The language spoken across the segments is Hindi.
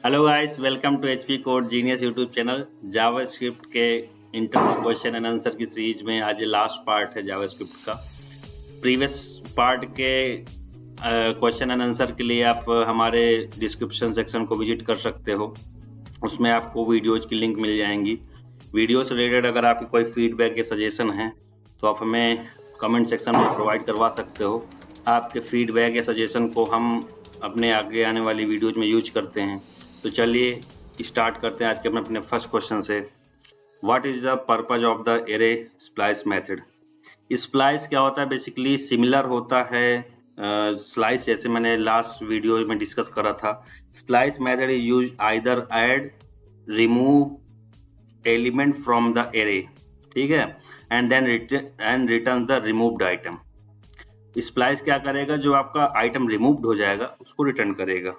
Hello guys, welcome to HP code genius YouTube channel. JavaScript के इंटरव्यू क्वेश्चन एंड आंसर की सीरीज में आज ये लास्ट पार्ट है जावास्क्रिप्ट का। प्रीवियस पार्ट के क्वेश्चन एंड आंसर के लिए आप हमारे डिस्क्रिप्शन सेक्शन को विजिट कर सकते हो। उसमें आपको वीडियोज की लिंक मिल जाएंगी। वीडियो से रिलेटेड अगर आपकी कोई फीडबैक या सजेशन है तो आप हमें कमेंट सेक्शन में प्रोवाइड करवा सकते हो। आपके फीडबैक या सजेशन को हम अपने आगे आने वाली वीडियोज में यूज करते हैं। तो चलिए स्टार्ट करते हैं आज के अपने फर्स्ट क्वेश्चन से। What is the purpose of the array splice method? Splice क्या होता है? बेसिकली सिमिलर होता है स्लाइस, जैसे मैंने लास्ट वीडियो में डिस्कस करा था। Splice method is use either add, remove element from the array, ठीक है, and then return the removed item. Splice क्या करेगा? जो आपका आइटम रिमूव्ड हो जाएगा उसको रिटर्न करेगा,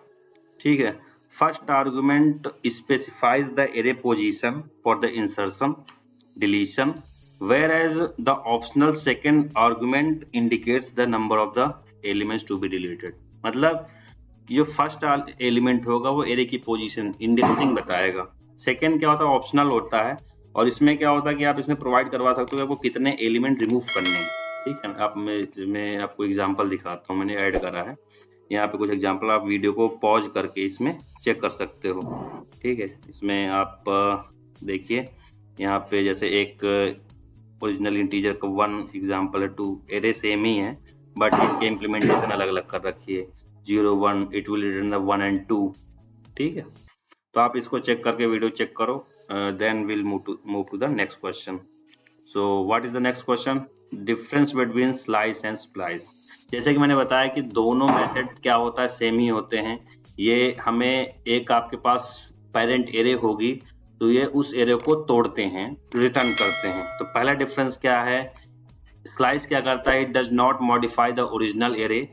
ठीक है। First argument specifies the array position for the insertion, deletion, whereas the optional second argument indicates the number of the elements to be deleted. मतलब जो फर्स्ट एलिमेंट होगा वो एरे की पोजीशन इंडेक्सिंग बताएगा। सेकंड क्या होता है? ऑप्शनल होता है, और इसमें क्या होता है कि आप इसमें प्रोवाइड करवा सकते हो वो कितने एलिमेंट रिमूव करने हैं, ठीक है। आप मैं आपको एग्जांपल दिखाता हूँ, मैंने ऐड करा है यहाँ पे कुछ एग्जांपल। आप वीडियो को पॉज करके इसमें चेक कर सकते हो, ठीक है। इसमें आप देखिए यहाँ पे जैसे एक ओरिजिनल इंटीजर का 1 एग्जांपल है, 2 एरे सेम ही है बट इनके इम्प्लीमेंटेशन अलग अलग कर रखी है। 0 1 it will return the 1 and 2, ठीक है। तो आप इसको चेक करके वीडियो चेक करो, then will move to the next question. So what is the next question? Difference between slice and splice. जैसे कि मैंने बताया कि दोनों मेथड क्या होता है, सेम ही होते हैं। ये हमें एक आपके पास पेरेंट एरे होगी तो ये उस एरे को तोड़ते हैं, रिटर्न करते हैं। तो पहला डिफरेंस क्या है? स्लाइस क्या करता है? It does not modify the original array,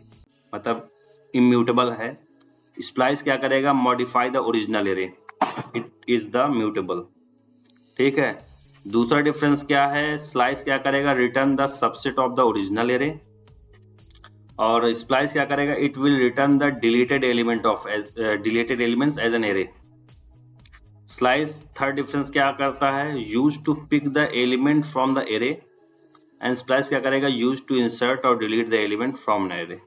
मतलब इम्यूटेबल है। स्प्लाइस क्या करेगा? Modify the original array, it is the mutable, ठीक है। दूसरा डिफरेंस क्या है? स्लाइस क्या करेगा? Return the subset of the original array, और स्प्लाइस क्या करेगा? It will return the deleted elements as an array. Slice third difference क्या करता है? Use to pick the element from the array, and splice क्या करेगा? यूज टू इंसर्ट और delete the element from an array,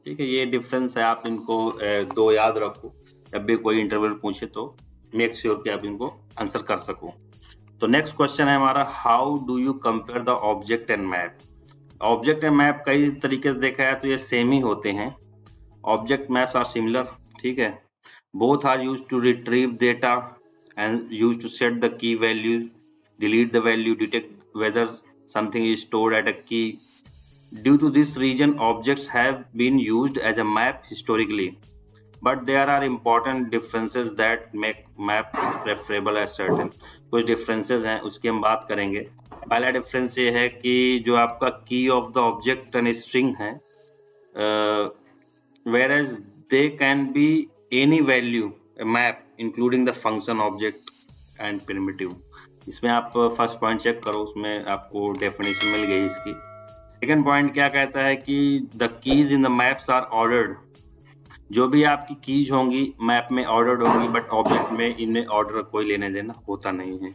ठीक है। ये डिफरेंस है, आप इनको दो याद रखो, जब भी कोई इंटरवल पूछे तो मेक श्योर कि आप इनको आंसर कर सको। तो नेक्स्ट क्वेश्चन है हमारा, how do you compare the object and map? Object and map कई तरीके से देखा है तो ये सेम ही होते हैं। ऑब्जेक्ट मैप्स आर सिमिलर, ठीक है। Both are used to retrieve data and used to set the key value, delete the value, detect whether something is stored at a key. Due to this reason, objects have been used as a map historically, but there are important differences that make map preferable as certain. कुछ differences हैं, उसकी हम बात करेंगे। पहला डिफरेंस ये है कि जो आपका की of the object and string है, whereas they can be any value map including the function, object and primitive। इसमें आप फर्स्ट पॉइंट चेक करो, उसमें आपको डेफिनेशन मिल गई इसकी। सेकेंड पॉइंट क्या कहता है कि the keys in the maps are ordered. जो भी आपकी कीज होंगी मैप में ऑर्डर्ड होंगी, बट ऑब्जेक्ट में इन्हें ऑर्डर कोई लेने देना होता नहीं है।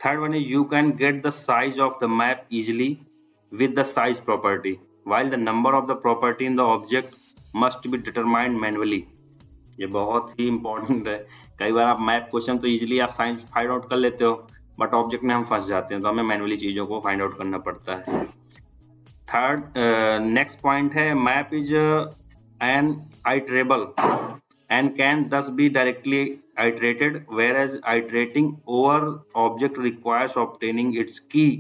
Third one is you can get the size of the map easily with the size property, while the number of the property in the object must be determined manually। ये बहुत ही इंपॉर्टेंट है। कई बार आप मैप क्वेश्चन तो इजिली आप साइज फाइंड आउट कर लेते हो, बट ऑब्जेक्ट में हम फंस जाते हैं तो हमें मैनुअली चीजों को फाइंड आउट करना पड़ता है। थर्ड नेक्स्ट पॉइंट है, map is an iterable and can thus be directly iterated, whereas iterating over object requires obtaining its key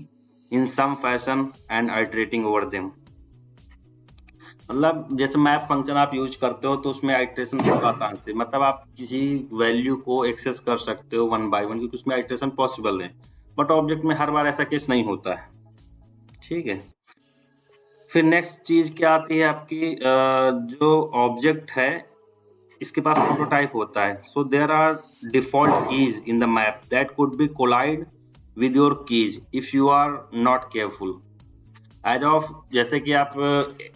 in some fashion and iterating over them। मतलब जैसे मैप फंक्शन आप यूज करते हो तो उसमें आइटरेशन बहुत आसान से, मतलब आप किसी वैल्यू को एक्सेस कर सकते हो 1 by 1 क्योंकि उसमें आइटरेशन पॉसिबल है, बट ऑब्जेक्ट में हर बार ऐसा केस नहीं होता है, ठीक है। फिर नेक्स्ट चीज क्या आती है आपकी, जो ऑब्जेक्ट है इसके पास प्रोटोटाइप होता है। So there are default keys in the map that could be collide with your keys if you are not careful. As of जैसे कि आप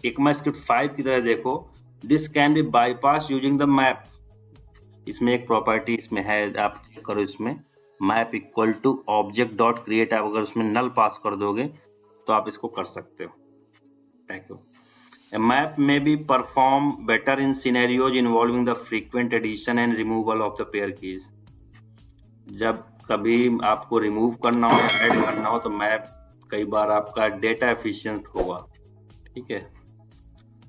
ECMAScript 5 की तरह देखो, this can be bypass using the map. इसमें एक प्रॉपर्टी इसमें है, आप चेक करो इसमें, map equal to object dot create, आप अगर उसमें नल पास कर दोगे तो आप इसको कर सकते हो। Thank you. A map may be perform better in scenarios involving the frequent addition and removal of the pair keys. जब कभी आपको रिमूव करना हो या ऐड करना हो तो मैप कई बार आपका डेटा एफिशिएंट होगा। ठीक है,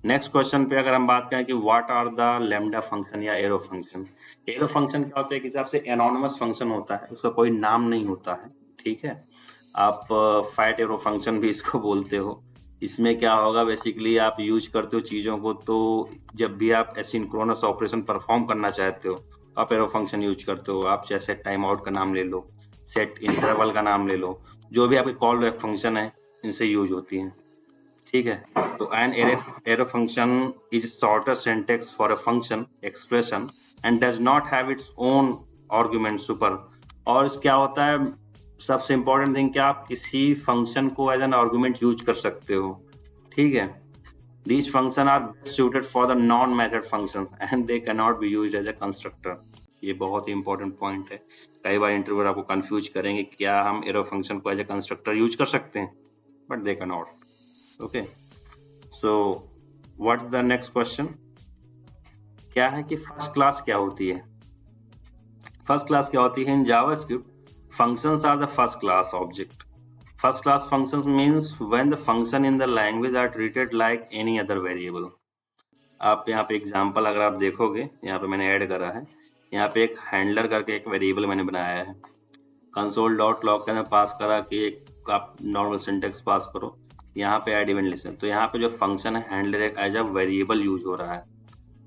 नेक्स्ट क्वेश्चन पे अगर हम बात करें कि what are the lambda function या एरो फंक्शन। एरो फंक्शन क्या होता है, एक हिसाब से एनोनिमस फंक्शन होता है, उसका कोई नाम नहीं होता है। ठीक है, आप फैट एरो फंक्शन भी इसको बोलते हो। इसमें क्या होगा, बेसिकली आप यूज करते हो चीजों को, तो जब भी आप एसिंक्रोनस ऑपरेशन परफॉर्म करना चाहते हो आप एरो फंक्शन यूज करते हो। आप जैसे टाइम आउट का नाम ले लो, सेट इंटरवल का नाम ले लो, जो भी आपके कॉल बैक फंक्शन है इनसे यूज होती है। ठीक है, तो an arrow function is shorter syntax for a function expression and does not have its own argument super. और क्या होता है, सबसे इंपॉर्टेंट थिंग, क्या आप किसी फंक्शन को एज एन आर्गुमेंट यूज कर सकते हो। ठीक है, these function are best suited for the non method function and they cannot be used as a constructor। ये बहुत ही इंपॉर्टेंट पॉइंट है, कई बार इंटरव्यूअर आपको कंफ्यूज करेंगे क्या हम एरो फंक्शन को एज ए कंस्ट्रक्टर यूज कर सकते हैं, but they can not. Okay, so what's the next question, क्या है कि फर्स्ट क्लास क्या होती है। फर्स्ट क्लास क्या होती है, in JavaScript functions are the first class object। First class functions means when the function in the language are treated like any other variable। आप यहाँ पे एग्जांपल अगर आप देखोगे, यहाँ पे मैंने ऐड करा है, यहाँ पे एक हैंडलर करके एक वेरिएबल मैंने बनाया है, कंसोल डॉट लॉग के अंदर पास करा कि एक आप नॉर्मल सिंटेक्स पास करो, यहाँ पे ऐड इवेंट लिस्ट। तो यहाँ पे जो फंक्शन है हैंडलर एक एज अ वेरिएबल यूज हो रहा है।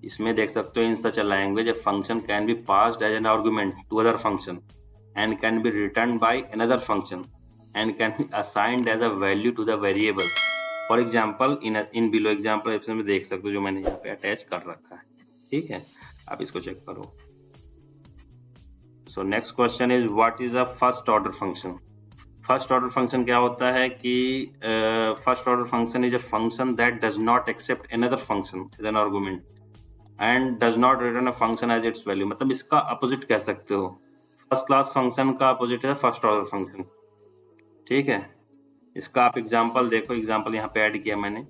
इसमें देख सकते हो, in such a language a function can be passed as an argument to other function and can be returned by another function and can be assigned as a value to the variable। For example, in below example में देख सकते हो जो मैंने यहाँ पे अटैच कर रखा है। ठीक है, आप इसको चेक करो। So next question is what is a first order function। First order function क्या होता है कि first order function is a function that does not accept another function as an argument and does not return a function as its value. मतलब इसका अपोजिट कह सकते हो, फर्स्ट क्लास फंक्शन का अपोजिट है फर्स्ट ऑर्डर फंक्शन। ठीक है, इसका आप एग्जांपल देखो, एग्जांपल यहाँ पे ऐड किया मैंने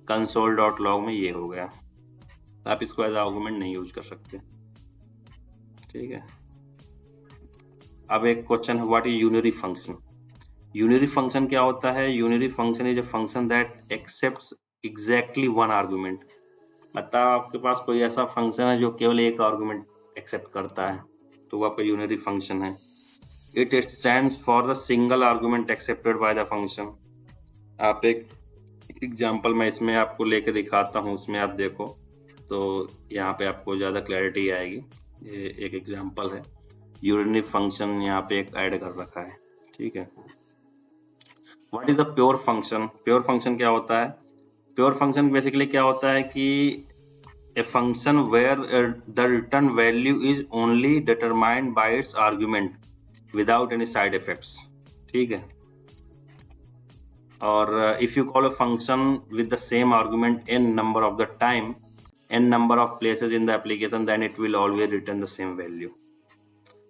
कंसोल डॉट लॉग में, ये हो गया। आप इसको एज आर्गुमेंट नहीं यूज कर सकते। ठीक है, अब एक क्वेश्चन है what is unary function. Unary function क्या होता है, unary function is a function that accepts exactly one argument. मतलब आपके पास कोई ऐसा फंक्शन है जो केवल एक आर्गुमेंट एक्सेप्ट करता है, तो वो आपका यूनरी फंक्शन है। It stands for the single argument accepted by the function. आप एक एग्जांपल मैं इसमें आपको लेके दिखाता हूँ, उसमें आप देखो तो यहाँ पे आपको ज्यादा क्लैरिटी आएगी। ये एक एग्जांपल है, यूनरी फंक्शन यहाँ पे एक ऐड कर रखा है। ठीक है, what is the pure function. Pure function क्या होता है, प्योर फंक्शन बेसिकली क्या होता है कि a function where the return value is only determined by its argument without any side effects। ठीक है, और if you call a function with the same argument n number of the time, n number of places in the application, then it will always return the same value।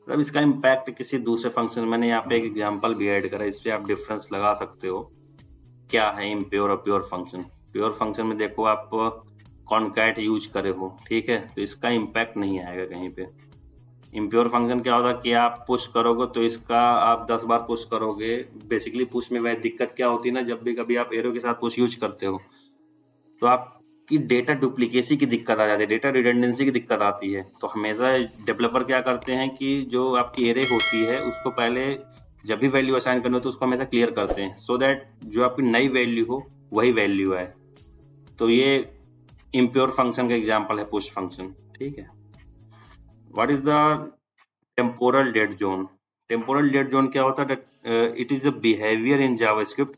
मतलब इसका इम्पैक्ट किसी दूसरे फंक्शन, मैंने यहाँ पे एक एग्जांपल भी ऐड करा, इससे आप डिफरेंस लगा सकते हो क्या है इम्प्योर और प्योर फंक्शन। प्योर फंक्शन में देखो आप कॉनकैट यूज करे हो, ठीक है, तो इसका इम्पैक्ट नहीं आएगा कहीं पे। इम्प्योर फंक्शन क्या होता है कि आप पुश करोगे तो इसका आप 10 बार पुश करोगे। बेसिकली पुश में वह दिक्कत क्या होती है ना, जब भी कभी आप एरो के साथ पुश यूज करते हो तो आपकी डेटा डुप्लीकेसी की दिक्कत आ जाती है, डेटा रिडंडेंसी की दिक्कत आती है। तो हमेशा डेवलपर क्या करते हैं कि जो आपकी एरे होती है उसको पहले जब भी वैल्यू असाइन करनी हो तो उसको हमेशा क्लियर करते हैं, सो दैट जो आपकी नई वैल्यू हो वही वैल्यू है। तो ये इम्प्योर फंक्शन का एग्जांपल है पुश फंक्शन। ठीक है, what is the temporal dead zone. Temporal dead zone क्या होता है, it is a behaviour in JavaScript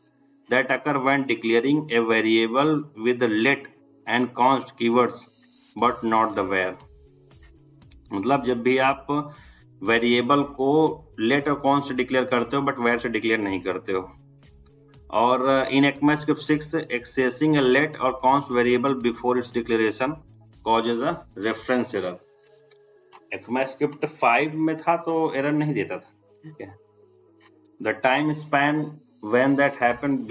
that occur when declaring a variable with the let and const keywords but not the where। मतलब जब भी आप वेरिएबल को let और const डिक्लेयर करते हो बट where से डिक्लेयर नहीं करते हो। और इन ECMAScript 6 accessing a let or const variable before its declaration causes a reference error। ECMAScript 5 में था तो एरर नहीं देता था, ठीक है। The time span when that happened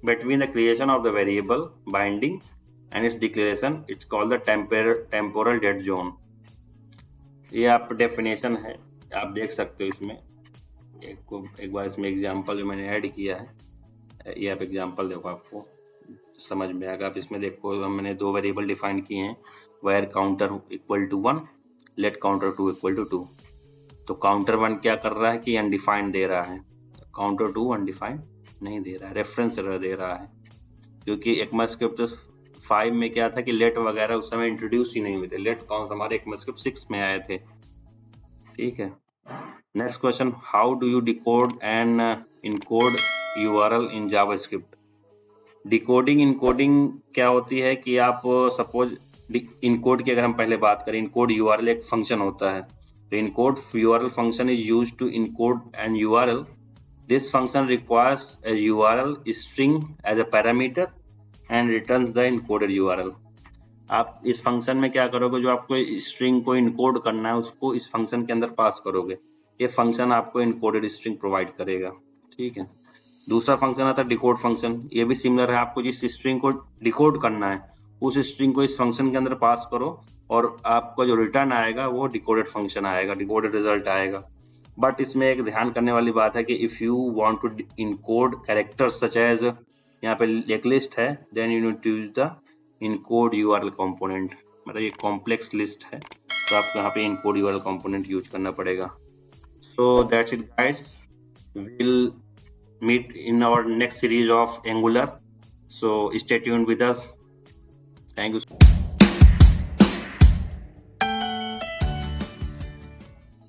between the creation of the variable binding and its declaration, it's called the temporal dead zone. ये आप डेफिनेशन है, आप देख सकते हो इसमें। एक बार इसमें एग्जांपल जो मैंने ऐड किया है, ये आप एग्जांपल देखो, आपको समझ में आएगा। आप इसमें देखो, मैंने 2 वेरिएबल डिफाइन किए हैं, where counter equal to 1, let counter 2 equal to 2। तो काउंटर 1 क्या कर रहा है कि अनडिफाइंड दे रहा है, काउंटर 2 अनडिफाइंड नहीं दे रहा है, रेफरेंस एरर दे रहा है, क्योंकि ECMAScript 5 में क्या था कि लेट वगैरह उस समय इंट्रोड्यूस ही नहीं हुए थे। लेट कौन सा हमारे ECMAScript 6 में आए थे, ठीक है। Next question, how do you decode and encode URL in JavaScript. Decoding encoding क्या होती है कि आप सपोज इनकोड की अगर हम पहले बात करें, इनकोड URL एक फंक्शन होता है। तो encode URL function is used to encode an URL। This function requires a URL string as a parameter and returns the encoded URL। आप इस फंक्शन में क्या करोगे, जो आपको स्ट्रिंग को इनकोड करना है उसको इस फंक्शन के अंदर पास करोगे। ये फंक्शन आपको इनकोडेड स्ट्रिंग प्रोवाइड करेगा, ठीक है। दूसरा फंक्शन आता है डिकोड फंक्शन। ये भी सिमिलर है, आपको जिस स्ट्रिंग को डिकोड करना है उस स्ट्रिंग को इस फंक्शन के अंदर पास करो और आपका जो रिटर्न आएगा वो डिकोडेड फंक्शन आएगा, डिकोडेड रिजल्ट आएगा। बट इसमें एक ध्यान करने वाली बात है कि if you want to encode characters such as, यहाँ पे एक लिस्ट है, then you need to use the encode URL component. मतलब ये कॉम्प्लेक्स लिस्ट है तो आपको यहाँ पे इनकोड URL कंपोनेंट यूज करना पड़ेगा। So that's it guys, we'll meet in our next series of Angular, so stay tuned with us, thank you।